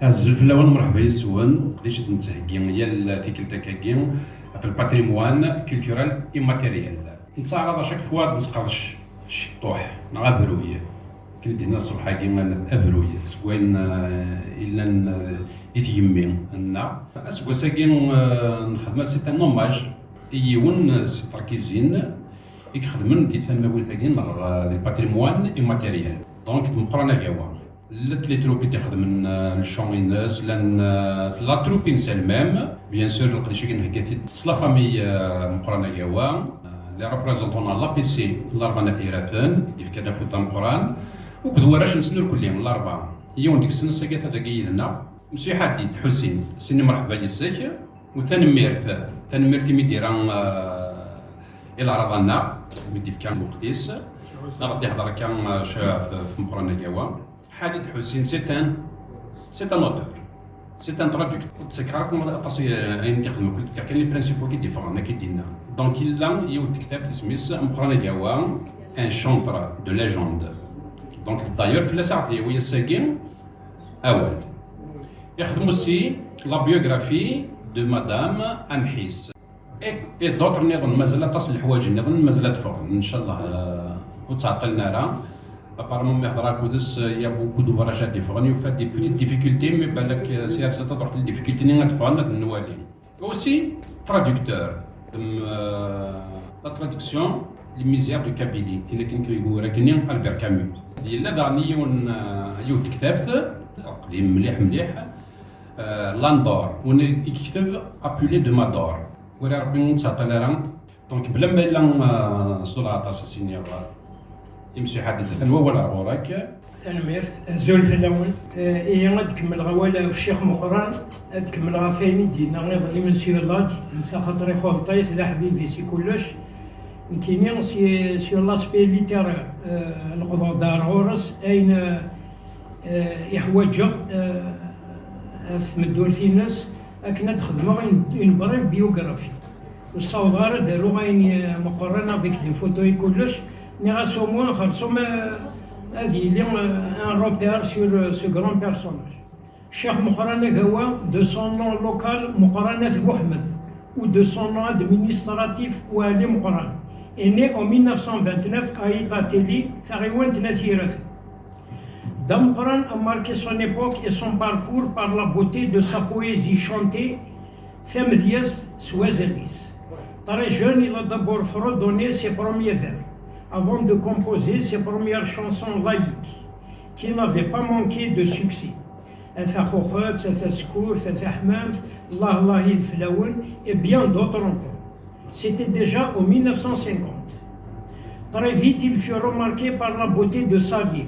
الزلف الأول مرحبا يسوان قديش نتهكي هي تيكلتا كاكي في الباتريموان كولتورال إيماتيريال نتعرض شاك فوا نسقرش الشطوح نغا بروية كندينا الصبح كيما أبروية سكوين إلا يتيمين أنا أسكوا ساكين نخدم سيت ان اوماج يون سي تركيزين يخدمن دي ثماوي تاكين دي الباتريموان إيماتيريال دونك مقرانا كاوا لات لي تروبي تخدم الشومينوس لان لا تروبي سالمام بيان سور القديش كنهكا لا فامي مقرانا كاوا لي ريبريزونطون لا بي سي الاربعه نفيراتن كيف كذا فوت مقران وكدوراش نسنو الكلين الاربعه يون ديك السنه ساكيت هذا كيدنا مسي حديد حسين سني مرحبا ليساك وتنميرت مي ديران الى رضانا مدي كان مقدس غادي يهضر كان شاف في مقرانا كاوا حديد حسين سي ان اوتور سي ان ترادكتور تسكرات طاسي اين تخدم كاين لي برينسيبو كي ديفرون كي دينا دونك الا يود كتاب سميس مقرانا كاوا ان شونتر دو ليجوند دونك دايور في ساعتي ويا ساكين اول يخدموا سي لا بيوغرافي دو مدام انحيس اي دوطر نظن مازال تصل الحوايج نظن مازال تفرق ان شاء الله وتعطلنا راه apparemment يهضر كودس يا بوكو دوفراجات ديفرون يو فات دي بيتيت ديفيكولتي مي بالك سياسه تروح للديفيكولتي اللي غتبان هاد النوالي اوسي ترادكتور لا ترادكسيون لي ميزير دو كابيلي اللي كيقول راكني البير كامو ديال دارني يو كتابت قديم مليح لاندور ونكتب ابولي دو مادور ولا ربي نتعطى لها دونك بلا ما لا صوره اساسينيه يمشي حدث هو ولا وراك تنميرت الزول في الاول هي غتكمل غوالا في الشيخ مقران تكمل غا فين دينا غيظلي من سيو لاج نسا خاطري خلطيت لا حبيبي سي كلش كاينين سيو لاسبي ليتيرير القضاء دار عورس اين يحوج في مدورتي الناس اكنا تخدموا اون بريف بيوغرافي والصوغار داروا غاين مقرنا بك دي فوتوي كلش Néras au moins, il y a un repère sur ce grand personnage. Cheikh Moukharane Gawa, de son nom local, Moukharane Bouhmed, ou de son nom administratif, Ouali Moukharane, est né en 1929 à Itateli, Sariouan Tnazirat. Damkran a marqué son époque et son parcours par la beauté de sa poésie chantée, Femdiest Swazelis. Très jeune, il a d'abord fredonné ses premiers vers, avant de composer ses premières chansons laïques, qui n'avaient pas manqué de succès. Sakhokhet, Saskour, Sahmams, Allah Lahil Flaoun et bien d'autres encore. C'était déjà en 1950. Très vite, il fut remarqué par la beauté de sa vie,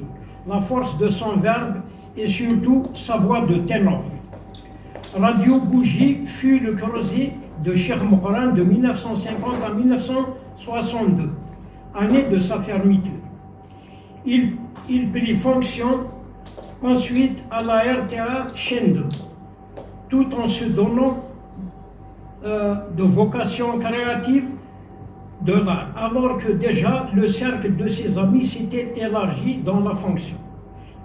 la force de son verbe et surtout sa voix de ténor. Radio Bougie fut le creuset de Cheikh Moukharane de 1950 à 1962. Année de sa fermeture. Il prit fonction ensuite à la RTA chaîne 2, tout en se donnant de vocation créative de l'art, alors que déjà le cercle de ses amis s'était élargi dans la fonction,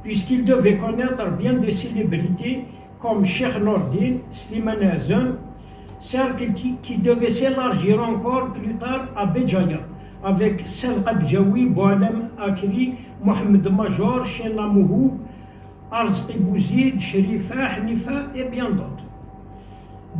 puisqu'il devait connaître bien des célébrités comme Cheikh Nordin, Slimane Azam, cercle qui devait s'élargir encore plus tard à Béjaïa, avec Sadqa Bjaoui, Boualem Akri, Mohamed Major, Chena Mouhoub, Arzqi Bouzid, Sherifa, Hanifa et bien d'autres.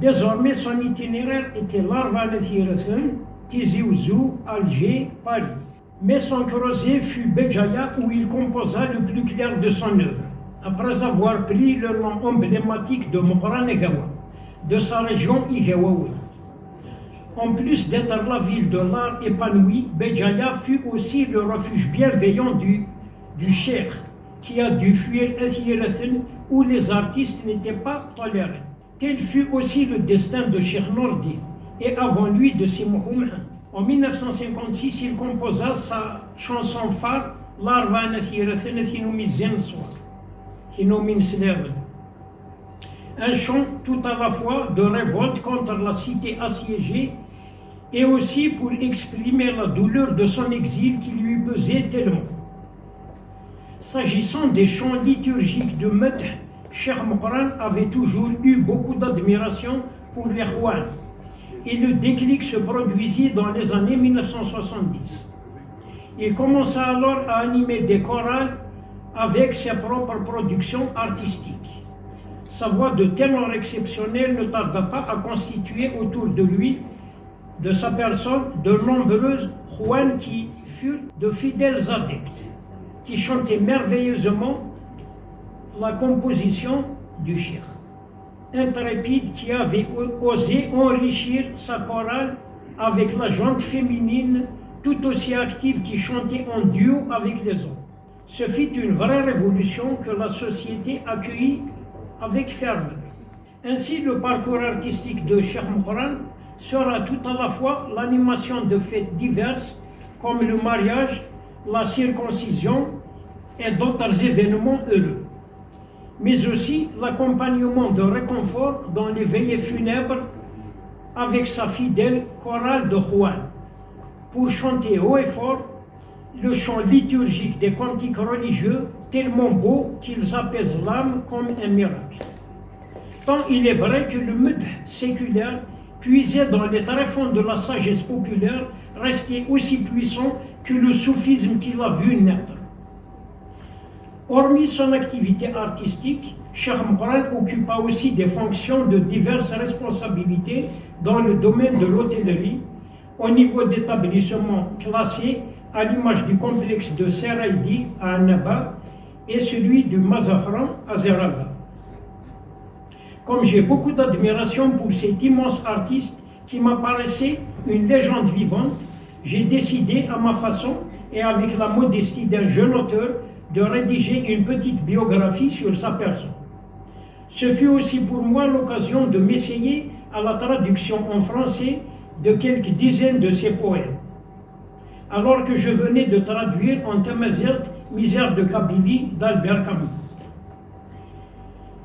Désormais, son itinéraire était Larvanethirasen, Tizi Ouzou, Alger, Paris. Mais son creuset fut Béjaïa où il composa le plus clair de son œuvre, après avoir pris le nom emblématique de Moukharane Gawa, de sa région Igewaoui. En plus d'être la ville de l'art épanouie, Béjaïa fut aussi le refuge bienveillant du cheikh, qui a dû fuir Ethirasen où les artistes n'étaient pas tolérés. Tel fut aussi le destin de Cheikh Nordi et avant lui de Simohoum. En 1956, il composa sa chanson phare, Larvan Ethirasen Sinoumi Zenswa, Sinoumi Sleven. Un chant tout à la fois de révolte contre la cité assiégée et aussi pour exprimer la douleur de son exil qui lui pesait tellement. S'agissant des chants liturgiques de Medh, Cheikh Moukran avait toujours eu beaucoup d'admiration pour les Khouans et le déclic se produisit dans les années 1970. Il commença alors à animer des chorales avec ses propres productions artistiques. Sa voix de ténor exceptionnelle ne tarda pas à constituer autour de lui, de sa personne, de nombreuses Khouans qui furent de fidèles adeptes, qui chantaient merveilleusement la composition du Cheikh. Intrépide qui avait osé enrichir sa chorale avec la jante féminine tout aussi active qui chantait en duo avec les hommes. Ce fut une vraie révolution que la société accueillit avec ferveur. Ainsi, le parcours artistique de Cheikh Moukran sera tout à la fois l'animation de fêtes diverses comme le mariage, la circoncision et d'autres événements heureux, mais aussi l'accompagnement de réconfort dans les veillées funèbres avec sa fidèle chorale de Khouan, pour chanter haut et fort le chant liturgique des cantiques religieux tellement beaux qu'ils apaisent l'âme comme un miracle. Tant il est vrai que le mudh séculaire, puisé dans les tréfonds de la sagesse populaire, restait aussi puissant que le soufisme qu'il a vu naître. Hormis son activité artistique, Cheikh Moukran occupa aussi des fonctions de diverses responsabilités dans le domaine de l'hôtellerie, au niveau d'établissements classés à l'image du complexe de Seraïdi à Annaba et celui du Mazafran à Zeralda. Comme j'ai beaucoup d'admiration pour cet immense artiste qui m'apparaissait une légende vivante, j'ai décidé à ma façon et avec la modestie d'un jeune auteur de rédiger une petite biographie sur sa personne. Ce fut aussi pour moi l'occasion de m'essayer à la traduction en français de quelques dizaines de ses poèmes. Alors que je venais de traduire en Tamazight Misère de Kabylie d'Albert Camus.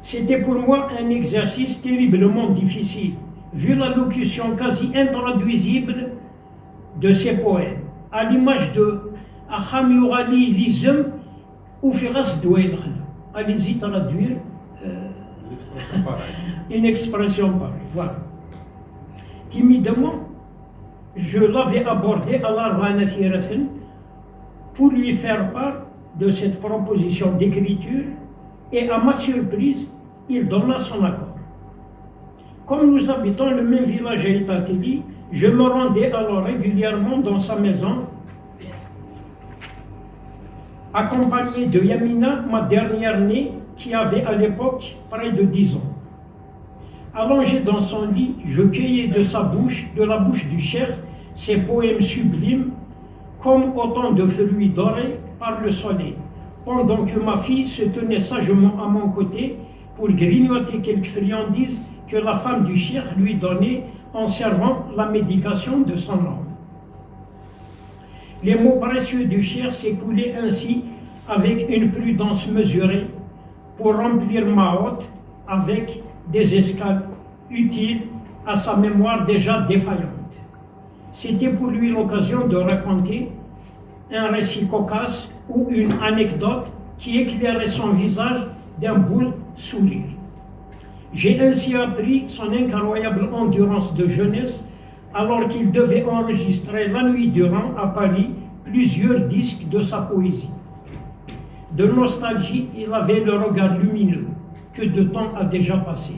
C'était pour moi un exercice terriblement difficile, vu la locution quasi intraduisible de ses poèmes, à l'image de Achamuralism ou Firas Douedr. Allez-y traduire une expression pareille. Voilà. Timidement, je l'avais abordé à l'Arvana Thirasen pour lui faire part de cette proposition d'écriture et à ma surprise, il donna son accord. Comme nous habitons le même village à Itateli, je me rendais alors régulièrement dans sa maison, accompagné de Yamina, ma dernière née, qui avait à l'époque près de 10 ans. Allongé dans son lit, je cueillais de la bouche du cheikh, ses poèmes sublimes, comme autant de fruits dorés par le soleil, pendant que ma fille se tenait sagement à mon côté pour grignoter quelques friandises que la femme du cheikh lui donnait en servant la médication de son âme. Les mots précieux du cheikh s'écoulaient ainsi avec une prudence mesurée pour remplir ma hôte avec des escales utiles à sa mémoire déjà défaillante. C'était pour lui l'occasion de raconter un récit cocasse ou une anecdote qui éclairait son visage d'un beau sourire. J'ai ainsi appris son incroyable endurance de jeunesse alors qu'il devait enregistrer la nuit durant à Paris plusieurs disques de sa poésie. De nostalgie, il avait le regard lumineux, que de temps a déjà passé.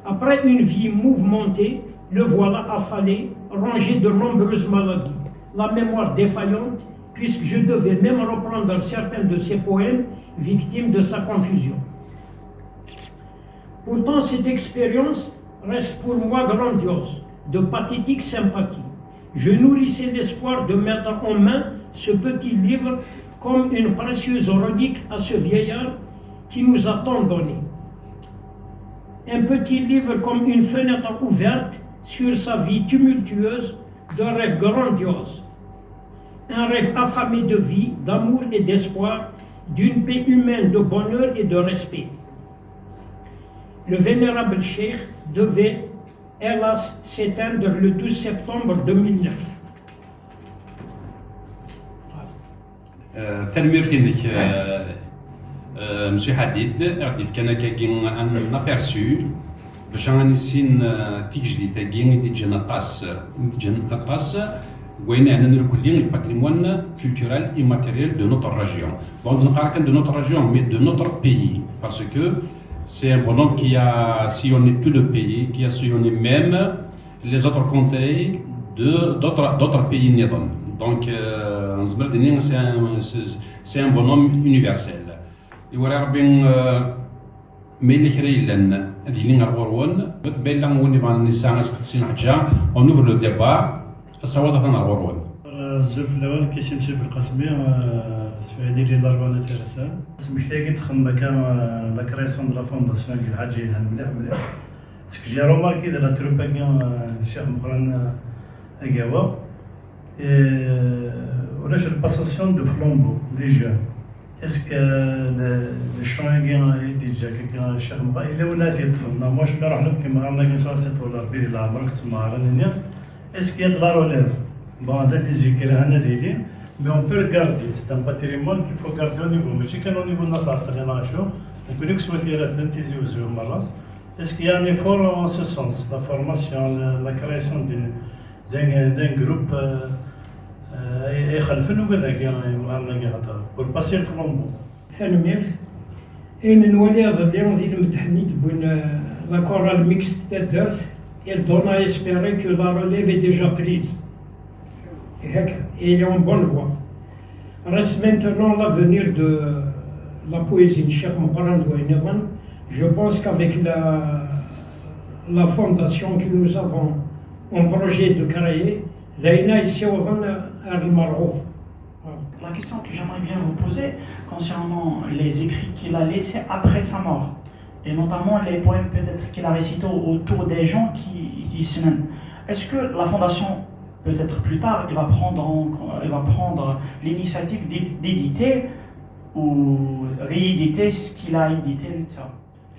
Après une vie mouvementée, le voilà affalé, rongé de nombreuses maladies, la mémoire défaillante, puisque je devais même reprendre certains de ses poèmes, victimes de sa confusion. Pourtant, cette expérience reste pour moi grandiose, de pathétique sympathie. Je nourrissais l'espoir de mettre en main ce petit livre comme une précieuse relique à ce vieillard qui nous a tant donné. Un petit livre comme une fenêtre ouverte sur sa vie tumultueuse de rêves grandioses. Un rêve affamé de vie, d'amour et d'espoir, d'une paix humaine, de bonheur et de respect. Le vénérable cheikh devait, hélas, s'éteindre le 12 septembre 2009. تنمير كينك Monsieur Hadid, كان كاين ان aperçu باش غنسين تيجدي تاكين دي جنا طاس وين انا نركلين الباتريمون culturel immatériel de notre région. Bon, on ne parle que de notre région, mais de notre pays, parce que c'est un bonhomme qui a sillonné tout le pays, qui a sillonné même les autres contrées d'autres pays néerlandais. Donc, c'est un bonhomme universel. Et voilà, mais les créés هذه اللي غنغورون بين لهم وني بان النساء نسقسين حاجه ونوفر لو ديبا الصوات غنغورون الزول الاول كيسمشي بالقسمي سؤالي لي ضربانه ثلاثه سمحتي تخمم كان لا كرياسيون دو لا فونداسيون كي الحاجه مليح سك جي روماركي دو لا تروبانيون الشيخ مقرن اكاوا ولاش الباساسيون دو فلومبو لي جون اسك لي شونغين ديجا كيكون الشيخ مقرن الا ولا تيطفلنا واش نروح لهم كيما عملنا كي 7 دولار بيدي العمر تما راني اسك يدلار ولا bon, on a des écrits, mais on peut regarder. C'est un patrimoine qu'il faut garder au niveau. Mais si on au niveau de notre organisation, on peut que soit est-ce qu'il y a un effort en ce sens, la formation, la création d'un groupe pour passer le flambeau. ثاني أين نولي هذا اليوم زيد متحنيت بين la chorale mixte d'Adolphe, elle donne à espérer que la relève est déjà prise. Et il est en bonne voie. Reste maintenant l'avenir de la poésie Cheikh Moqran Douaineran. Je pense qu'avec la fondation que nous avons en projet de créer, Daïna ici au Al-Marouf. La question que j'aimerais bien vous poser concernant les écrits qu'il a laissés après sa mort, et notamment les poèmes peut-être qu'il a récités autour des gens qui se mènent. Est-ce que la fondation, peut-être plus tard, il va prendre l'initiative d'éditer ou rééditer ce qu'il a édité ça.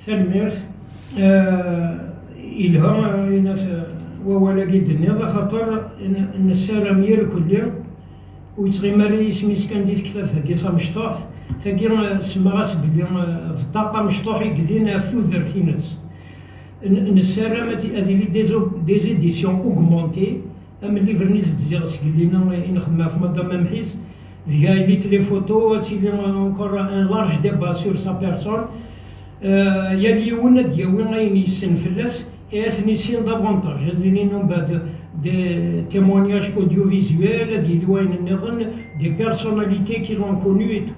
ثالمير إلها وولا جدا هذا خطر إن السارة مير كلها ويتغيماري اسمي سكان ديت كتاب ثقيصة مشطوح ثقيرا سمغاس بلي الطاقة مشطوح يقدينا في ثلاثينات السارة هذه دي زيديسيون أوغمونتي أما اللي فرنيز تزيغ سكلينا نخدمها في مدام محيز ذيها ليت لي فوتو تيلي اونكور ان لارج ديبا سور سا بيرسون يا اليوم دياوي غاين يسن فلاس et اثني سين دافونتاج هذني نوم بعد دي témoignages audiovisuels دي دوين النظن دي بيرسوناليتي كي لون كونو اي تو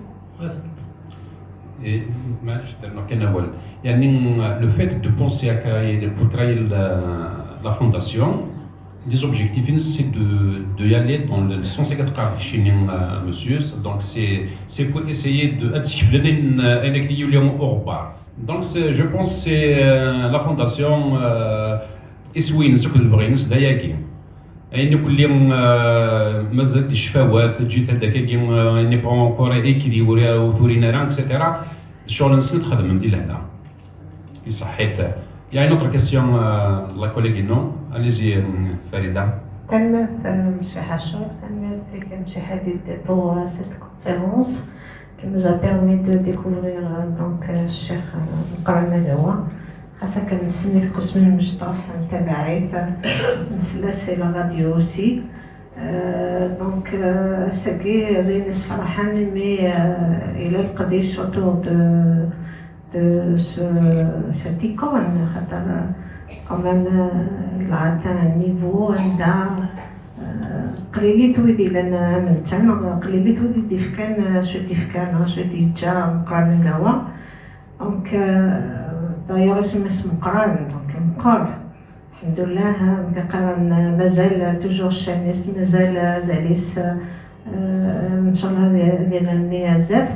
le fait de penser à créer pour créer la fondation. Les objectifs, c'est de y aller dans le sens de monsieur. Donc, c'est pour essayer de discipliner un équilibre au repas. Donc, je pense que c'est la fondation Iswin Sokolbrins d'Ayagi. Et nous voulons mazal des chefs, جيت هذاك il n'est pas encore équilibré autour d'une rang, etc. الشغل نسند خدم ندير لهنا. صحيت. Il y a une autre question, la collègue non. Allez-y, Farida. Tellement, M. Hachor, M. Hadid, pour cette conférence qui nous a permis de découvrir donc Cheikh Moqran Douaineran. خاصة كنسمي القسم المشطوح تبعي فنسلس la radio aussi. Donc ساكي غادي فرحان مي إلى القديش autour de cette icône, quand même, il a atteint un niveau, قليلي تويدي لأن عملتها قليلي تويدي ديفكان شو ديجا مقران الهوا دونك دايوغ اسم مقران دونك مقال الحمد لله مقران مازال توجور الشانيس مازال زاليس إن شاء الله ديال الزاف.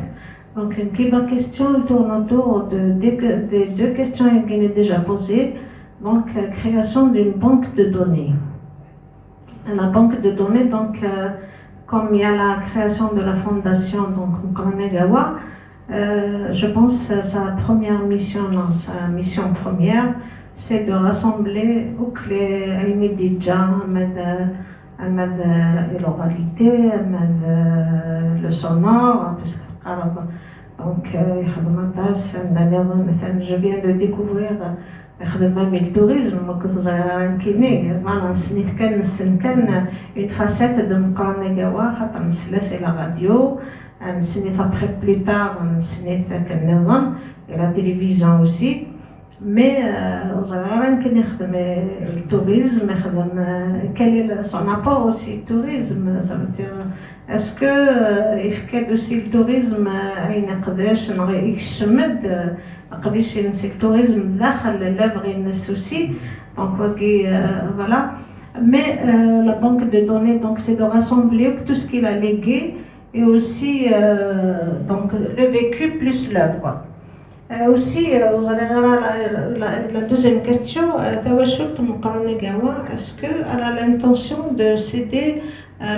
Donc, la question tourne autour des deux questions qui ont déjà posées. Donc, création d'une banque de données. La banque de données, donc, comme il y a la création de la fondation, donc, Moqran Douaineran, je pense que sa première mission, sa mission première, c'est de rassembler les Al-Mididja, l'oralité, le sonore, donc دونك يخدم طاس عندنا نظام مثلا جو فيان دو ديكوفرير يخدم مع التوريزم ما كنت صغيرة كيني فوالا سنيت كان نسن كان اون فاسيت دو مقرنيغاوا خاطر نسلا سي لا راديو نسنيت ابخي بلو تار نسنيت كنظام لا تيليفزيون اوسي مي صغيرة كان يخدم التوريزم يخدم كان سون ابور اوسي التوريزم اسكو يفكاد اوسي التوريزم اين قداش يشمد قداش ينسي التوريزم داخل لوفغ الناس اوسي دونك فوالا مي لا بانك دو دوني دونك سي دو راسsemبلي tout ce qu'il a légué et aussi donc le vécu plus l'œuvre. Aussi, vous allez voir la deuxième question, Tawashut Muqarnagawa, est-ce qu'elle a l'intention de céder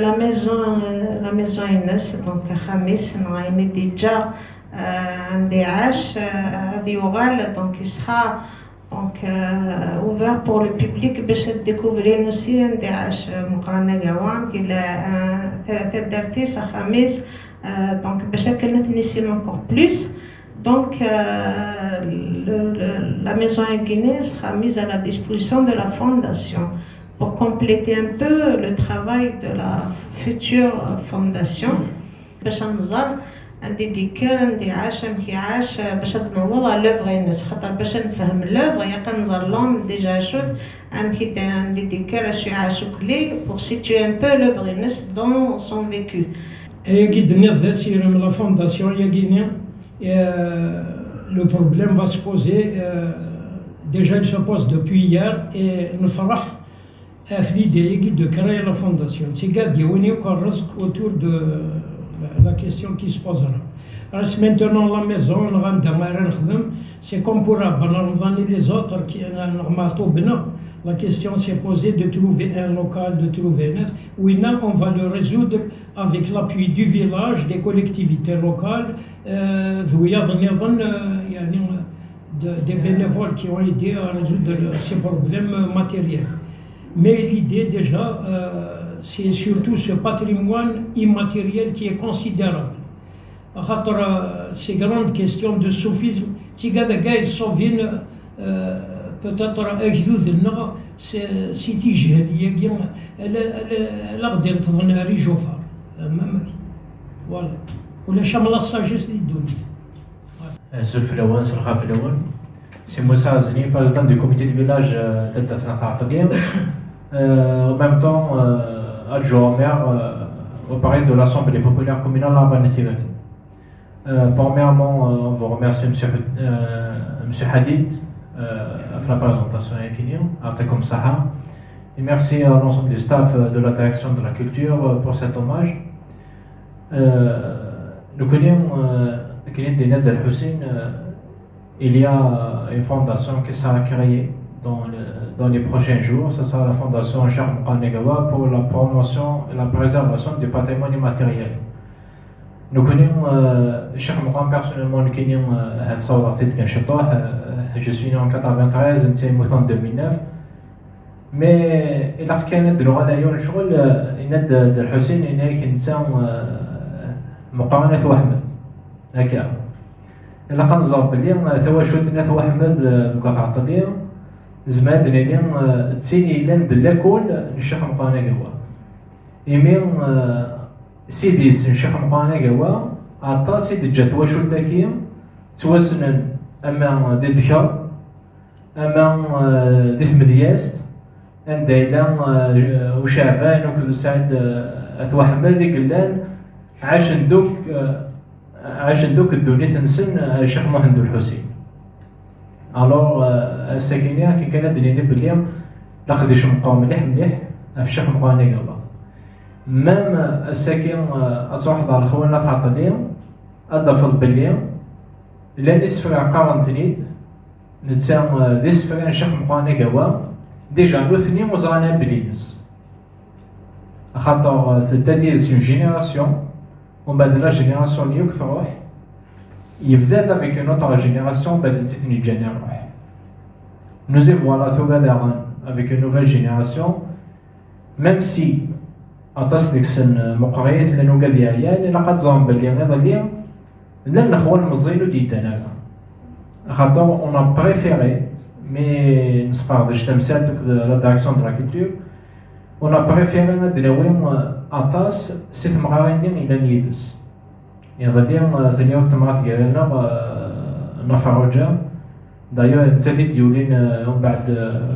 la maison Inès, donc Khamis, on a déjà un DH, Dioral, donc il sera donc, ouvert pour le public pour découvrir aussi un DH Muqarnagawa, qu'il a un tête d'artiste à Khamis, donc pour nous encore plus. Donc, la maison en Guinée sera mise à la disposition de la fondation pour compléter un peu le travail de la future fondation. باش نزار عندي ديكار عندي عاش عندي عاش باش نوض على لوفغ الناس خاطر باش نفهم لوفغ يا كنزار لهم ديجا شوت عندي ديكار شي عاشوك لي pour situer un peu l'œuvre الناس dans son vécu. قد نض سير من لا فونداسيون يا غينيا. Le problème va se poser, déjà il se pose depuis hier, et nous ferons l'idée de créer la fondation. C'est autour de la question qui se posera. Alors maintenant la maison, c'est comme pour les autres qui normalement. La question s'est posée de trouver un local, de trouver un autre. Oui, là, on va le résoudre avec l'appui du village, des collectivités locales, des bénévoles qui ont aidé à résoudre ces problèmes matériels. Mais l'idée déjà, c'est surtout ce patrimoine immatériel qui est considérable. Ces grandes questions de soufisme, peut-être أجدود لنا سيتي جهلية لا غدير تظن ريجوفا ماماكي فوالا ولا شامل الساجيس اللي دوني زول فلوان سرخا فلوان سي موسى عزني président du comité de village de Tatnakhartagem en même temps adjoint au maire auprès de l'Assemblée populaire communale à Banatigat. Premièrement, on vous remercie monsieur Hadid la présentation comme ça. Et merci à l'ensemble du staff de la direction de la culture pour cet hommage. Nous connaissons des Ned El-Hussein. Il y a une fondation qui sera créée dans les prochains jours. Ce sera la fondation Cheikh Muqarnagawa pour la promotion et la préservation du patrimoine immatériel. Nous connaissons Cheikh Muqarnagawa personnellement. Nous connaissons je suis né en 93, je suis mort en 2009. Mais il a كانت دلوقتي الشغل ند الحسين هناك إنسان مقارنة وأحمد هكا. إلا كنظر بلي ثوا شوت ناس وأحمد بكاعطلي زمان دنيا تسيني لند لاكول الشيخ مقارنة إيمين سيديس الشيخ مقارنة عطا سيد جات وشو تاكيم توسنن أما دي دكار أما دي ثمدياست عندنا وشعبان وكذا سعد أثوحمد ذيك اللان عاش ندوك الدنيا تنسن الشيخ محمد الحسين. ألور الساكنة كي كانت دنيا باليوم لقديش مقام مليح في الشيخ مقاني قبل. مام الساكن أتوحد على خونا تعطيهم أضاف باليوم لأن يسفر عقارن تنيد نتسام ديسفر الشيخ مقاني قبل. Déjà, l'Othni Mozana Belins. C'est une génération, on va de la génération Nyukthroh, il faisait avec une autre génération, nous y voilà avec une nouvelle génération, même si en tas d'excen Mokaret, les Nougadiayan, et la Kazan Belien, Là, on a préféré, mais la direction de la culture, on a préféré Atas, c'est Maraïn et Lanides. Il y a bien d'ailleurs, cette idée بعد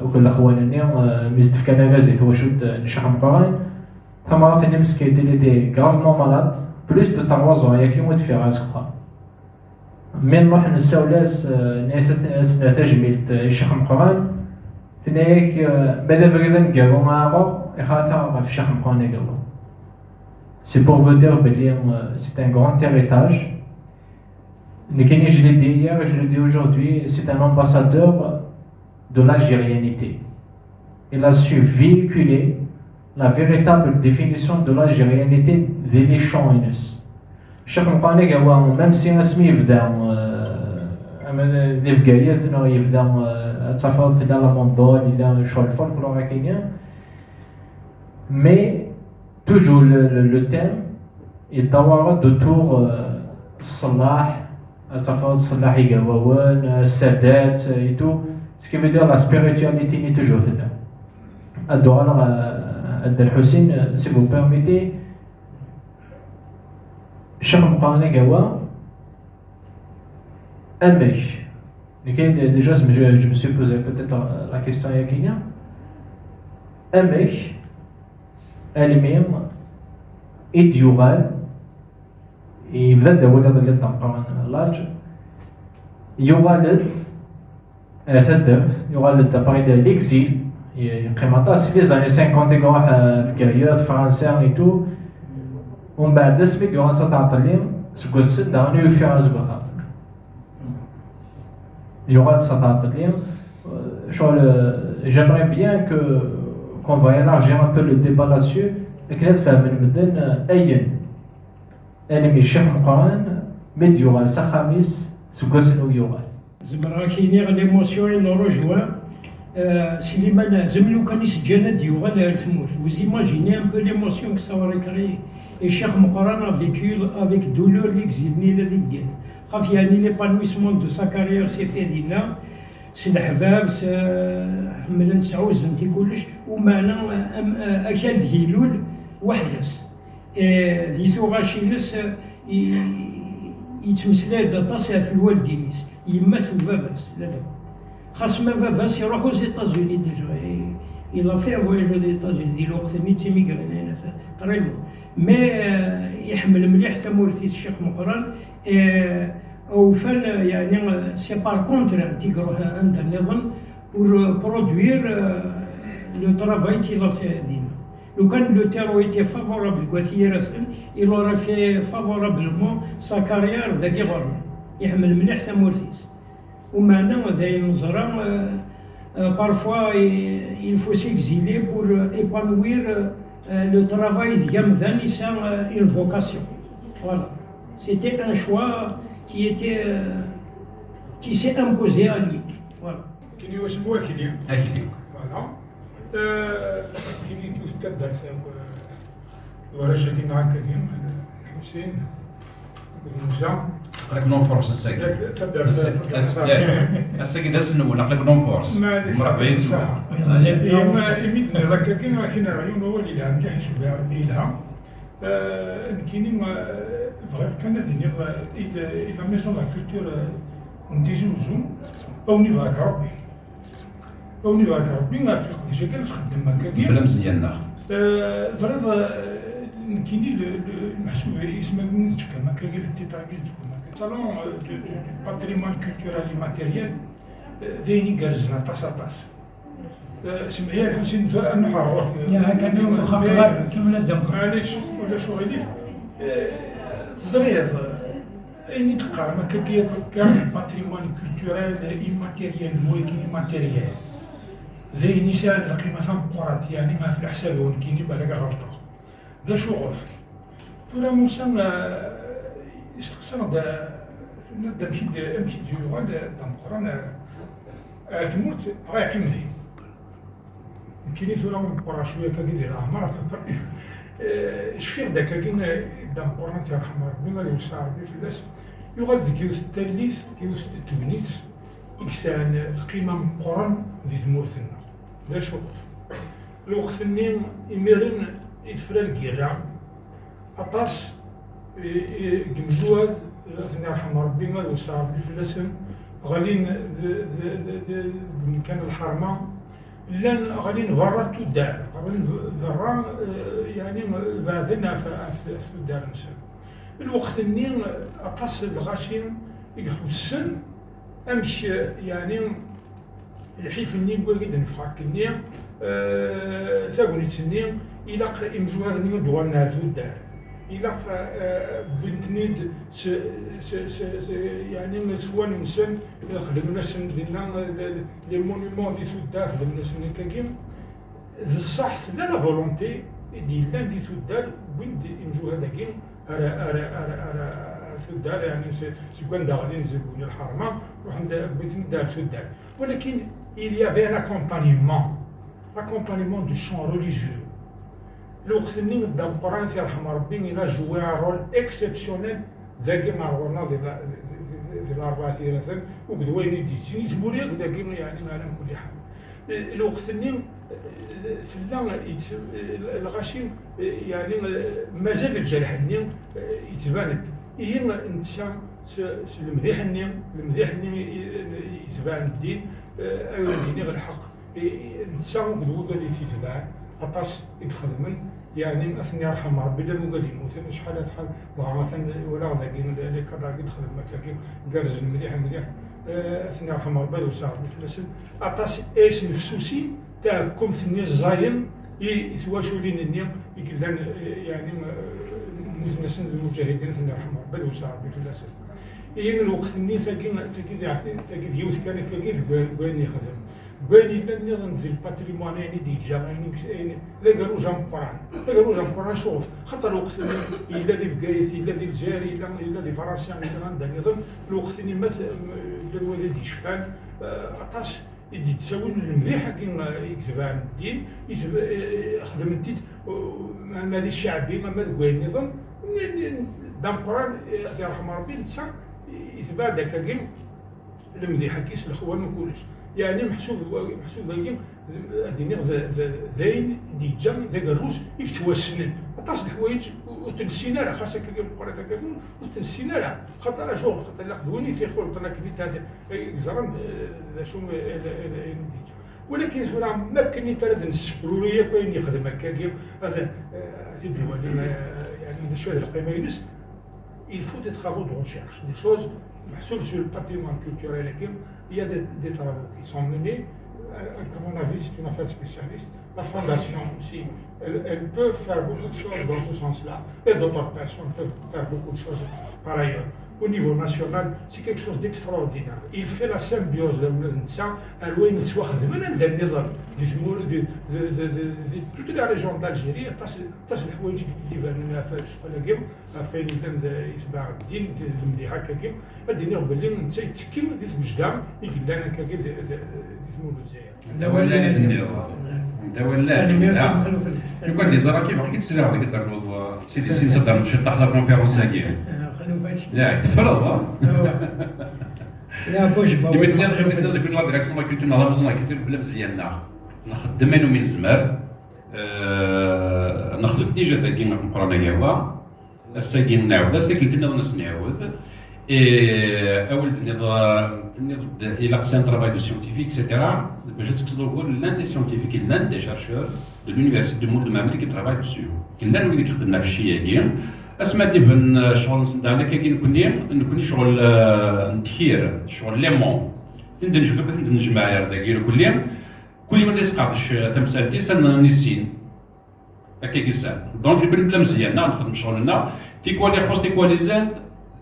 وكل اخواننا ميزت في كنغازي هو شوت نشح مقارن ثمرات النمس qui était gravement malade plus de 3 ans ياك يموت في راسك من نروح نساولاس ناس تجميل الشيخ مقارن ثنايك بدا بغينا نقالو معاقو يخاطر في الشيخ مقارن يقالو c'est pour vous dire que c'est un grand héritage. Nikini, je l'ai dit hier et je le dis aujourd'hui, c'est un ambassadeur de l'algérianité. Il a su véhiculer la véritable définition de l'algérianité des Lichons. Cheikh Mouqani Gawa, même si Asmi يبدا دي فقايات انه يبدا تفاوض الى لا موندول الى شغل الفولكلور كاينين mais toujours le thème il دور autour الصلاح التفاوض الصلاحي قواوان السادات et tout ce qui veut dire la spiritualité n'est toujours là. Alors Abdel Hussein, si vous permettez, Cheikh Mouqani Gawa aimait. Déjà, je me suis posé peut-être la question à Yakina. Aimait elle-même idéal et vous êtes de ولد اللي تنقرن لاج يولد يولد بعد l'exil قيمتها في les années 50 يقع في كارير فرنسا et tout ومن بعد اسمك يوصل تعطلين سكو داوني في عزبة يقعد تعطلين j'aimerais bien qu'on va élargir un peu le débat là-dessus et que نتفهم من مدن أين أنا الشيخ مقارن مديوغال سخاميس سكوسنو يوغال زمرا كاينين ليموسيون اللي رجوا سليمان زملو كان يسجل ديوغال غير تموت وزيماجيني ان بو ليموسيون كو سا كري الشيخ مقارن ا فيكو افيك دولور ليكزيل نيلا اللي بدات خاف يعني ليبانويسمون دو سا كارير سي فيرينا سي الحباب حملن تسعوز انت كلش ومعنا اكل دهيلول وحدس ديتو غاشيلس يتمسلا طاس في الوالدينيس يماس الباباس لا خاص ما باباس يروحوا زيتازوني ديجا الى فيه فواياج زيتازوني ديال الوقت اللي تيميغرين هنا قريب مي يحمل مليح سمورتيس الشيخ مقران او فان يعني سي بار كونتر تيقروه عند النظام بور برودوير لو طرافاي كي لا فيه ديما لو كان لو تيرو ايتي فافورابل كواتيراسن il aurait fait favorablement sa carrière ذاكي غورنا يحمل مليح سامورتيس ومعنا ذاي النظرة parfois il faut s'exiler pour épanouir le travail Gamzan sans une vocation. Voilà. C'était un choix qui s'est imposé à lui. Voilà. كاين يسموها كيليا. أكيد. فوالا. كاين أستاذ درس ورشدين عكاكين حسين بن موسى. قلك نون فورس الساكن. الساكن داس النول قلك نون فورس. مربعين سواء. يمكن ركاكين راكين عيون هو اللي لها مليح شباب لها. كاينين كانت إلى ميزون لا كولتور نديجي وزوم أو نيفاك ربي. أو نيفاك ربي ما في القديشة كان تخدم هكاكين. فلمس ديالنا. فرض كاينين المحسوب اسمه نتفكر ما كاين التيتاغي صالون دو باتريمون كولتورال ماتيريال ذيني كارزنا طاس طاس سمعي الحسين نحرر يا هكذا مخفضات كمل الدم معليش ولا شو غادي تزريض أي تقرا ما كاين باتريمون كولتورال إيماتيريال مويكين ماتيريال زي نساء القيمة مقرات يعني ما في الحساب ولكن بالك غلطة ذا شغل فلا موسى استقصر دا مشي ديوغال دا مقران تموت غاية كمذي كاينين ثورة مقرا شوية كاكي الأعمار شفير دا كاكين دا مقران تيرحم ربي غادي يوسع ربي في الناس يغال كيوس التاليث كيوس التبنيت إكسان القيمة مقرن ذي ثمورثنا لا شوف الوقت النيم إميرن يتفرى الكيرا أطاس جمجواد الله يرحم ربي ما وصعب في اللسن غالين كان الحرمة لان غالين برا الدار غالين برا يعني بعدنا في الدار نسال الوقت النين أقص الغاشين يحسن أمشي يعني الحيف النين قوي نفاك النين ثاقوني النين إلى إمجوار النين دوالنا في الدار إلى بنتنيد يعني مسوان إنسان خدمنا سن ديالنا لي مونيمون دي الدار خدمنا سن كاكيم ذا الصح لا فولونتي ديالنا دي الدار وين إمجو هذاكين أرا الدار يعني سكان داخلين زبون الحرمة روح بنت ندار في الدار ولكن il y avait un accompagnement du chant religieux. الوقت اللي بدا القران يرحم ربي الى جوي رول اكسبسيونيل ذاك ما ورنا في الاربعه ثلاثه وبدوين يدي تبوري ذاك يعني على كل حال الوقت اللي سلا الغشيم يعني مازال الجرح النيم يتباند هي انسان المديح النيم يتبان الدين ديني غير الحق انسان بدو غادي يتبان عطاس يخدمن يعني أثني يرحم ربي لا مو غادي يموت شحال بغا مثلا ولا ذاك اللي كان راقد يخدم مكاكي كارز مليح أثني يرحم ربي وسع الفلسل عطاس ايش نفسوسي تاعكم ثني الزايم يتواشوا لين النيم يقول يعني الناس المجاهدين أثني يرحم ربي وسع الفلسل من الوقت الني تاكيد يوث كان كيف بغاني يخدم بغاني لا نظن ديال الباتريمون يعني ديجا يعني لا قالوا جا مقران شوف خاطر الوقت الا ديال بكايت الا ديال الجزائر الا ديال فرنسا الا عندها نظام الوقت اللي ما الوالد يشفان عطاش يجي تساوي المليح كي يكتب عن الدين يخدم الدين ما هذه الشعبي ما تقول النظام دام قران الله يرحم ربي نتسع يتبع داك كاين المديحه كيس الاخوان ما كلش يعني محسوب باين هذه زين دي جام ذاك الروج يكتوا السنن عطاش الحوايج وتنسينا راه خاصك كاين القران كاين وتنسينا راه خاطر شوف خاطر لا قدوني تيخول طنا كبيت هذا زرم شو النتيجه ولكن زورا ما كاين ثلاث السفروريه كاين يخدم هكاك هذا سيدي الوالي يعني شويه القيمه ينس il faut des travaux de recherche, des choses, sauf sur le patrimoine culturel, il y a des travaux qui sont menés. À mon avis, c'est une affaire spécialiste. La fondation aussi, elle peut faire beaucoup de choses dans ce sens-là. Et d'autres personnes peuvent faire beaucoup de choses par ailleurs. Au niveau national, c'est quelque chose d'extraordinaire. Il fait la symbiose de l'Insan, à l'ouest de Souakh, de Nizam, de toute la région d'Algérie, تصل الحوايج اللي بان في فين يتباع الدين المديحه كاكيم الدين باللي انت يتسكن ديال وجدان يقول لنا كاكي اسمه الجزائر دولة يقول لي زرا كيف حكيت سير هذاك الدار سيدي صدر شي طاح لا كونفيرونس هكي لا تفرض لا بوش با يمكن نكون لا ديريكسيون لا كولتور لا بزون لا كولتور بلا مزياننا نخدم انا من زمر نخدم ديجا ذاكي نقرا كاوا الساكن نعاود الساكن ناس نعاود اول il a fait un travail de scientifique, etc. Je sais que l'un des scientifiques, l'un des chercheurs de l'université de Moule de Mamel qui travaille dessus. Il a dit que nous avons اسمع دابا شغل نصدعنا كنكوني شغل نتخير شغل ليمون نجمع كل ما تسقطش تمثال سن نسين هكا كيسال دونك بلا مزيان نخدم شغلنا تيكوالي خص تيكوالي زاد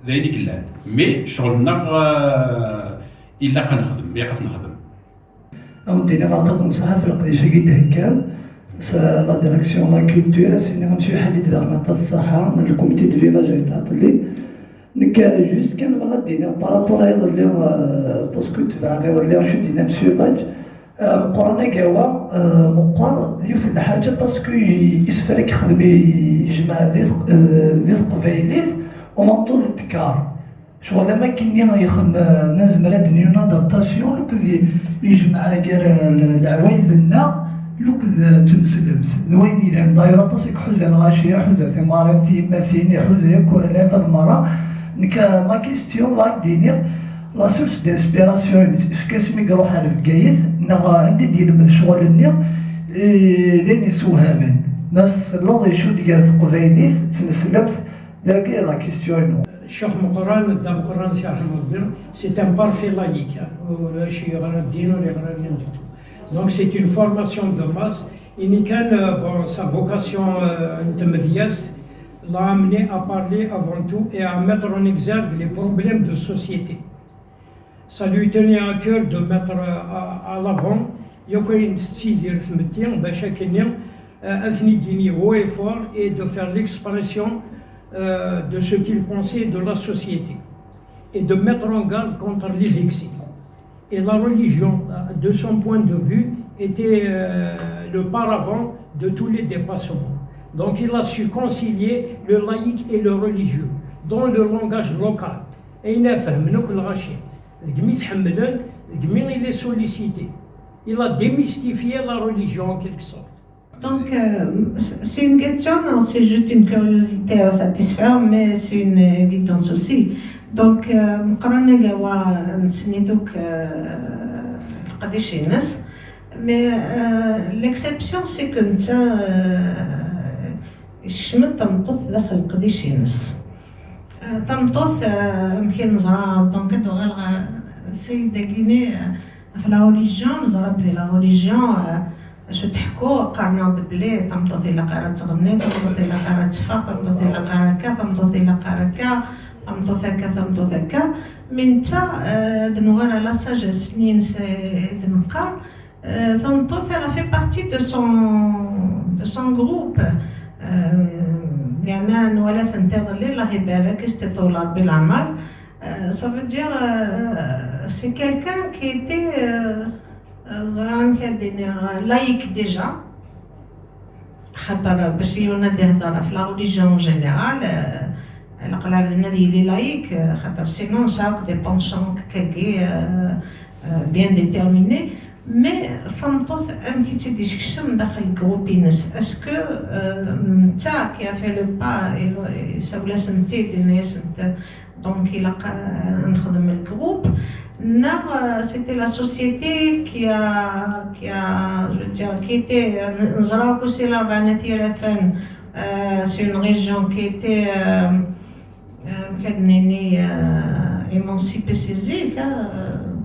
ذلك اللاد مي شغلنا الا كنخدم نخدم أودينا نعطيك نصيحة في القضية كي هكا لا ديريكسيون لا كولتور سيني غنمشيو حديد نعطي الصحة من الكوميتي دو فيلاج غيتعطي لي نكا جوست كان بغا دينا بارابور يظل لي باسكو تبع غير لي شو دينا مسيو باج مقرنا كاوا مقر يوث الحاجة باسكو يسفرك يخدم يجمع ذي قبايليت ومنطوط التكار شغل ما كني يخم نازم راد نيون ادابتاسيون لو كذي يجمع كاع العوايدنا لو كذا تنسلمت وين يلعب دايره تصيك حزن غاشيه حزن ثمار تيماثيني حزن يكون لا المرة نكا ما كيستيون لاك دينير لا سورس دانسبيراسيون كاسمي روح على بكايث نغا عندي ديال من شغل النير ديني سوهامن ناس لوضي شو ديال القبايليت تنسلمت ذاك لا كيستيون الشيخ مقران الدم مقران شيخ مقبل c'est un parfait laïque ولا شي غير الدين ولا غير الدين. Donc c'est une formation de masse. Il bon, sa vocation intermédiaire l'a amené à parler avant tout et à mettre en exergue les problèmes de société. Ça lui tenait à cœur de mettre à l'avant haut et fort et de faire l'expression de ce qu'il pensait de la société et de mettre en garde contre les excès. Et la religion, de son point de vue, était le paravent de tous les dépassements. Donc il a su concilier le laïque et le religieux dans le langage local. Et il a fait, il est sollicité. Il a démystifié la religion en quelque sorte. Donc, c'est une question, non, c'est juste une curiosité à satisfaire, mais c'est une évidence aussi. Donc, mais l'exception, c'est que الشمت تمطث داخل القديش ينس تمطث يمكن نزرع دونك غير سي ديكليني في لا ريليجيون نزرع بلي لا ريليجيون شو تحكوا قارنا بالبلي تمطث الى قارة تغني تمطث الى قارة تفاق تمطث الى قارة كا تمطث الى قارة كا تمطث هكا تمطث هكا من تا دنوغالا لا ساجيس نينس دنقار تمطث elle a fait partie de son groupe. يعني ولا تنتظر لي الله يبارك يستطول ربي العمر. Ça veut dire c'est quelqu'un qui était laïque déjà. خاطر باش ينادي هضره في لا ريليجيون جينيرال القلاب النادي لي لايك خاطر سينون شاك دي بونشون كاكي بيان ديتيرميني. Mais Famtos aime qui s'est discussion dans le groupe Ines. Est-ce que ça qui a fait le pas et ça voulait sentir donc il a entre le groupe. Non, c'était la société qui a je veux dire qui était Zarakou c'est la Vanatirathan. C'est une région qui était émancipée physique.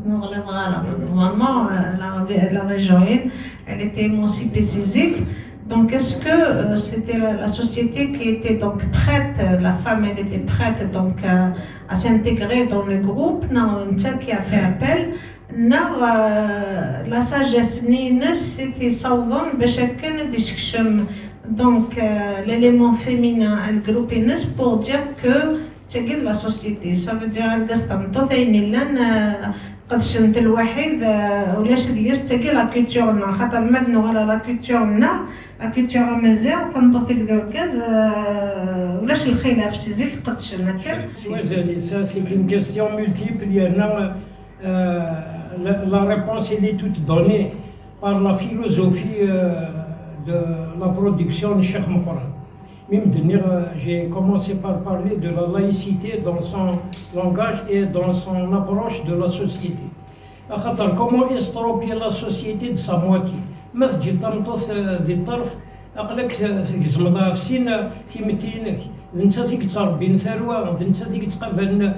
Normalement, la région, elle était émancipée physique. Donc, est-ce que c'était la société qui était donc prête, la femme, elle était prête donc à s'intégrer dans le groupe? Non, celle qui a fait appel. Non, la sagesse Nines, c'était Sauvon, Béchakene, discussion. Donc, l'élément féminin, le groupe Ines, pour dire que c'est la société. Ça veut dire قد شنت الوحيد ولاش يستقي لا كولتورنا خاطر مدنو على لا كولتورنا لا كولتور مزيان تنطط الكركاز ولاش الخلاف سيزيك قد شنت ça c'est une question multiple. La réponse elle est toute donnée par la philosophie de la production de Cheikh Moukhran. Même j'ai commencé par parler de la laïcité dans son langage et dans son approche de la société. Comment estropier la société de sa moitié? ما تجي تنطس ذي الطرف أقلك زمضا في سين تيمتينك انت تيك تربي نثروة انت تيك تقبل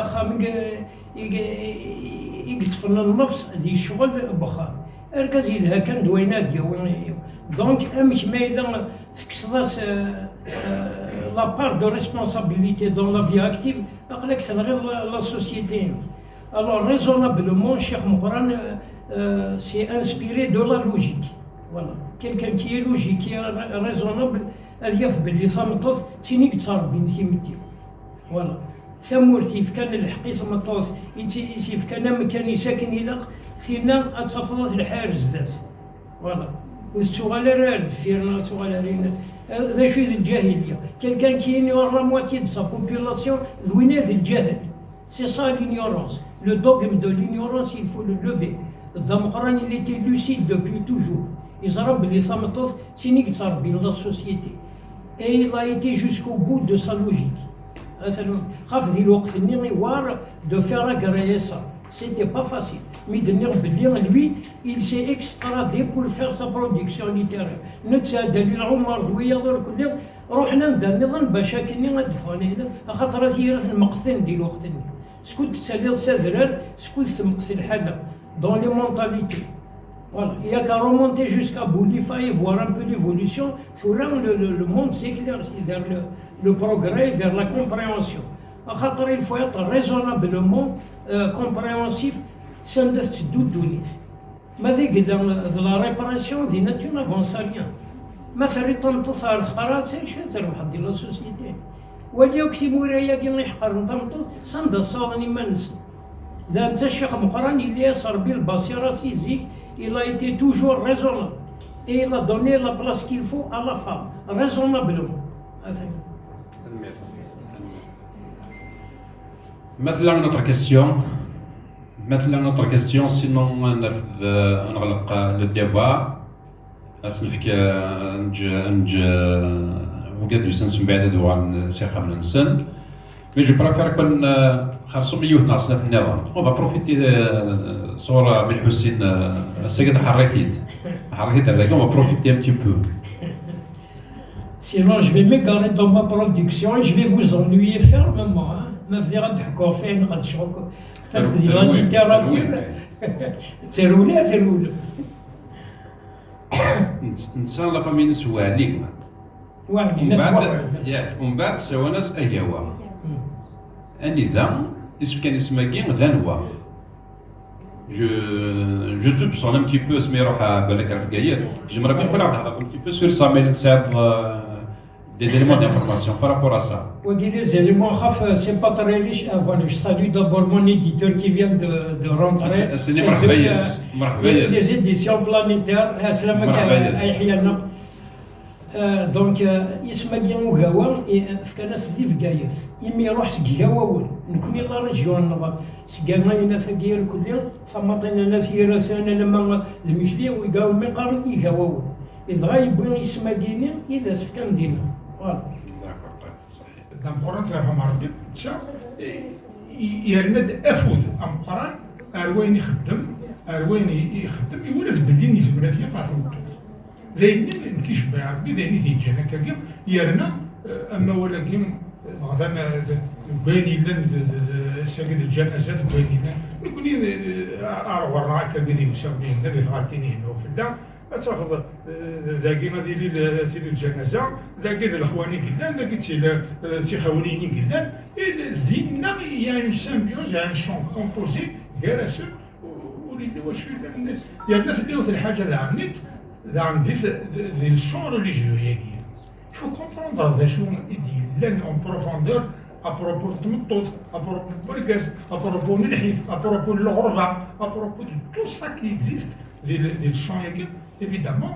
خامك يقتفن النفس ذي الشغل بخار اركز لها كان دوينات ديال دونك امك ما اذا تكسداس لا بار دو ريسبونسابيلتي دون لا في اكتيف اقلك غير لا سوسيتي. Alors raisonnablement, Cheikh Moukhran s'est inspiré de la logique. Voilà, quelqu'un qui est logique, qui est raisonnable, elle يفهم باللي صامتوس تينيك تصرف بين سيمتي. Voilà. سامورتي في كان الحقي صامتوس يتي في كان مكان يساكن يلق سينا أتصفضت الحارج الزاز. Voilà. والسؤال فيرنا سؤالين ذا شو الجاهلية. Quelqu'un qui ignore la moitié de sa population, وين هذا الجاهل. C'est ça l'ignorance. Le dogme de l'ignorance, il faut le lever. Damqran, il était lucide depuis toujours. Israël, les Samatos, c'est dans la société. Et il a été jusqu'au bout de sa logique. De faire agréer ça. C'était pas facile. Mais lui, il s'est extradé pour faire sa production littéraire. رحنا ندير باش كاينين غادفوني هنا خاطر هي المقسم ديال وقتنا شكون تسالي سازرار شكون تمقسي الحاله دون لي مونتاليتي voilà il y a qu'à remonter jusqu'à Boudifa et voir un peu l'évolution sur le monde séculaire vers le progrès vers la compréhension خاطر il faut être raisonnablement compréhensif sans تسدو الدنيا ماذا قد la réparation دينا tu n'avances rien ما سريت تنتصر سقرات شازر واحد ديال لا سوسيتي واليوم كي مورايا كي يحقر نطمطو صند الصاغني ما نسى ذا انت الشيخ مقران اللي صار بالبصيره سيزيك il a été toujours raisonnable et il a donné la place qu'il faut à la femme raisonnablement مثلا notre question sinon نغلق le débat أسنفك نج وقد يسنسم بعد دوان سيخ قبل نسن mais je préfère كون خاصهم يوث ناصنا في النظام on va profiter صورة بالحسين السجد حركيت هذاك on va profiter un petit peu sinon je vais m'égarer dans ma production et je vais vous ennuyer fermement ما في غاد تحكوا فين غاد تشوفوا la littérature ترولة نسى لا فامي نسوا عليك ومن بعد سوا ناس أجاوا أني ذا اسم كان اسمه كين غنوا je soupçonne un petit peu سمي يروح بالك على الجاير j'aimerais bien qu'on a un petit peu sur ça mais c'est des éléments d'information par rapport à ça. Oui, des éléments, c'est pas très riche. Voilà, je salue d'abord mon éditeur qui vient de rentrer. C'est les éditions planétaires. Donc, il se met bien au Gawa et كان سديف جايس. يمي يروح سجاوا نكوني لا ريجيون سجانا الناس ديال كلهم صمتنا الناس يرسلنا لما المشلي ويقاو مقارن يجاوا. إذا يبغون يسمى ديني إذا سكان دينا. دام فهم عربي يرند افود ام قران اروين يخدم يولف بالدين يزمرات فيها فاطمه زين كيشبه عربي زين يجي هكاك يرنا اما ولكن مثلا بيني لن ساكت الجنازات بيني لن نكون اروح راك كذي وسامين الذي غاتيني هنا في الدار تاخذ ذاكينا ديالي سير الجنازه ذاكيت الاخواني كلان ذاكيت سي خاونيني كلان زيننا يعني سامبيوز يعني شون كومبوزي كراسو وليدي واش الناس يعني الناس ديروا الحاجه ذا عملت ذا عندي ذي الشون ريليجيو فو كومبروندر ذا شو يدير اون بروفوندور ابروبو التمطوط ابروبو البركاز ابروبو النحيف ابروبو الغربه ابروبو تو سا كي اكزيست des champs évidemment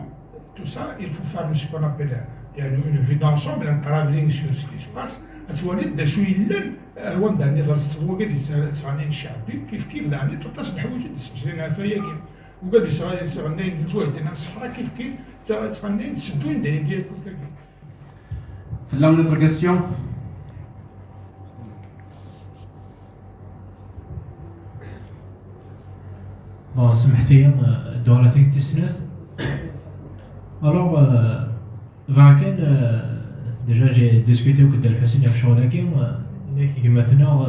tout ça il faut faire ce qu'on appelle une vue d'ensemble un travelling sur ce qui se passe أتولد دا شو يلن الوان دا نظر السبوة قد يسغنين شعبي كيف دعني تطلس الحوايج تسمسلين عفايا كيف وقد يسغنين زويتين الصحراء كيف تسغنين تسدوين داين ديال كل كيف. Là, une autre question. Bon, سمحتي دورتك تسنث. Alors, Vaken, déjà j'ai discuté avec Delphine Yacholakim, qui maintenant,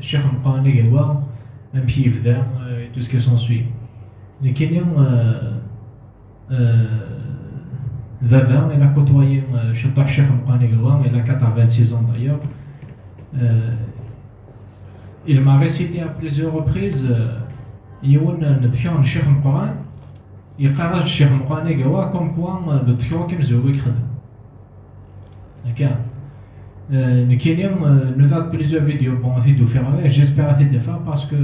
Cheikh Mqani Gawa, même si et tout ce qui s'ensuit. Les Kenyans, Vavin, il a côtoyé Cheikh Mqani Gawa, il a 86 ans d'ailleurs. Il m'a récité à plusieurs reprises. يون ندفعون الشيخ القرآن يقرأ الشيخ القرآن جوا كم كوان ندفعون كم زوجي خدم. هكا. نكينيم نذات plusieurs vidéos pour essayer de faire avec. J'espère essayer de le faire parce que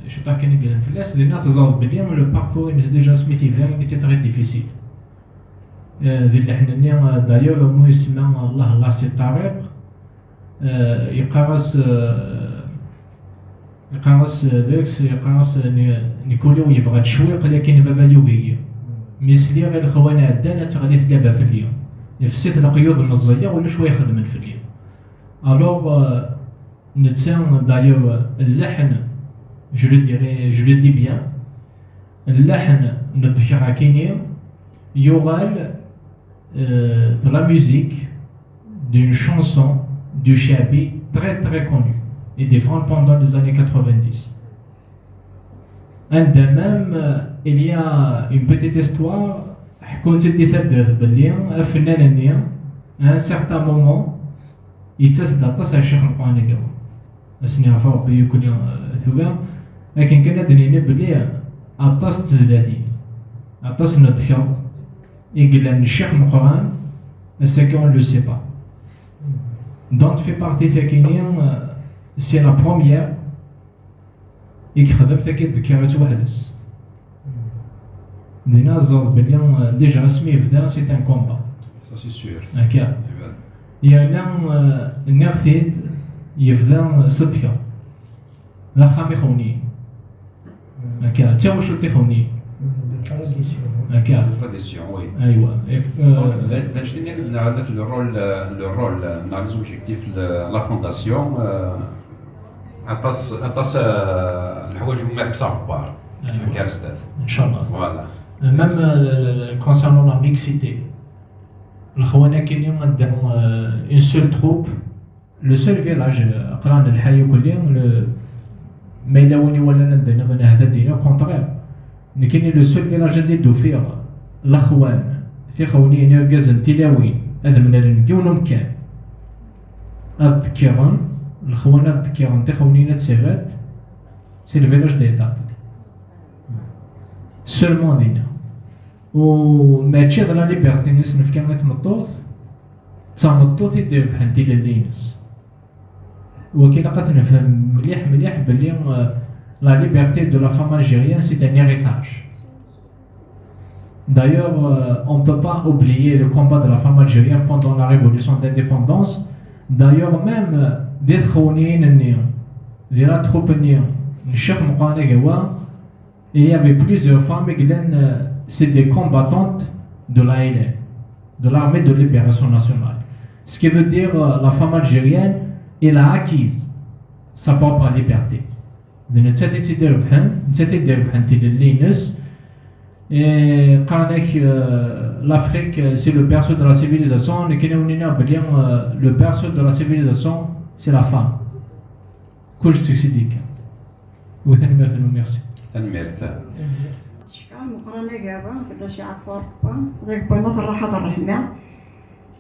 je sais pas quel est le flash. Les nains sont bien le parcours il est déjà smithy vert il était très difficile. D'ailleurs le mot اسمه الله الله سي الطريق يقرأ يقاس ذاكس يقاس نيكوليو يبغى تشويق لكن بابا يوهي ميسلي غير الخوانة عدانا تغني ثلاثة في اليوم نفسيت القيود المزية ولا شوية خدمن في اليوم الوغ نتسان دايوغ اللحن جو لو دي بيان اللحن نتفكر كيني يغال de la musique d'une chanson du Chabi très très connue et défendue pendant les années 90. Et de même, il y a une petite histoire, quand c'était de Berlin, à un certain moment, il s'est dit à Cheikh Al-Qani Gawa. أسني عفوا بيكون ثوام، لكن كنا دنينا بلي أطاس تزدادين، أطاس ندخل، يقول أن الشيخ مقران، c'est qu'on ne le sait pas. Donc fait partie de c'est la première يخدم تاكيد ذكرت وحدس. دينا زود بلي ديجا رسمي بدا سي ان كومبا. Ça c'est sûr. هكا. يانا نغثيد يبدا صدقة. لا خامي خوني. هكا تا واش تيخوني. هكا. Tradition, oui. ايوا. داك هذاك لو رول مع لي زوبجيكتيف لا فونداسيون عطاس الحوايج هما كثار كبار. هكا استاذ. ان شاء الله. فوالا. Même concernant la mixité, الخوانا كاينين عندهم une seule troupe, le seul village قران الحي كلهم ما يلاوني ولا ندينا غنا هذا دينا كونترير كاينين لو سول فيلاج اللي دو فيه الاخوان تيخوني انا كازن تلاوين هذا من النكيون مكان الذكران الخوان الذكران تيخونينا تسيغات سي الفيلاج ديال سولمون دينا وماشي غير لا ليبرتي نسنف كانت مطوط تمطوط يدير بحال ديال اللينس وكاين قد نفهم مليح بلي لا ليبرتي دو لا فام algérienne c'est un héritage. D'ailleurs, on ne peut pas oublier le combat de la femme algérienne pendant la révolution d'indépendance. D'ailleurs, même des khounin des la troupe Cheikh Mouqani Gawa, il y avait plusieurs femmes qui c'est des combattantes de l'ALN, de l'armée de libération nationale. Ce qui veut dire la femme algérienne elle a acquis sa propre liberté. L'Afrique c'est le berceau de la civilisation. Le berceau de la civilisation c'est la femme. Merci. شكرا مقرنة جابا فلاش عفوا ذاك بنات الراحة الرحمة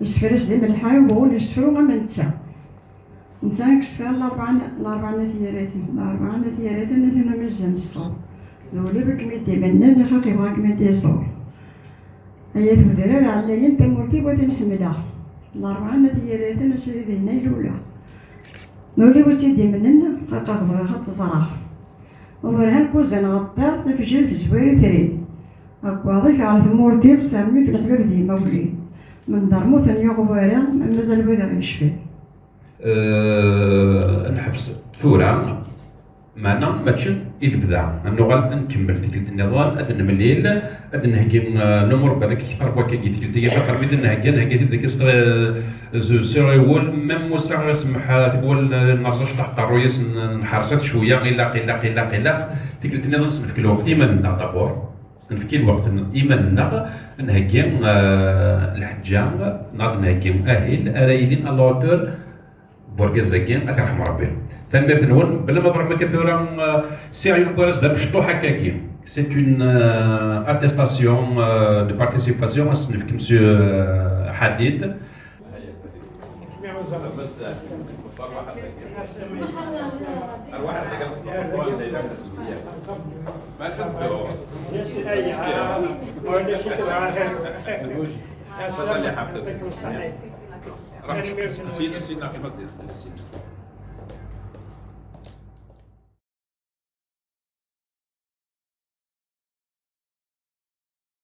يسفرس دي ملحاي وهو يسفرو غا منتسا نتا كسفر الأربعة ثيارات نتنا مزيان الصور ذولي بكميتي بنان خاقي بغا كميتي صور هيا ثمدرار عليا تمورتي بغيت نحملها الأربعة ثيارات نسيدي الأولى ذولي بغيتي دي مننا خاقا بغا خاط زراخ ومرها الكوزان غطار نفجر في زوير ثرين أكواضيك على ثمورتي بسامي في الحباب دي مولي من درمو ثاني غوارا مازال بغا يشفي نحبس ثورة معنا ماشي يبدا نغال نكمل تكلت النظام ادن مليل ادن نهجم نمر بهذاك الاربع كي تكلت هي فقط بيد نهجن ذاك زو سيري وول ميم موسى سمح تقول نرجعش تحت الرؤيس نحرصت شويه قيلا تكلت النظام سمح كل وقت ايماننا دابور نفكي الوقت ايماننا نهجم الحجام ناض نهجم اهل ارايدين اللوتور بورغازاكين الله يرحم ربي تنمير تنون بلا ما ضرب كثيرا سيريو بوارس دار مشطوح هكاكي سي اون اتستاسيون دو بارتيسيباسيون اسنفك مسيو حديد سيدنا قيمة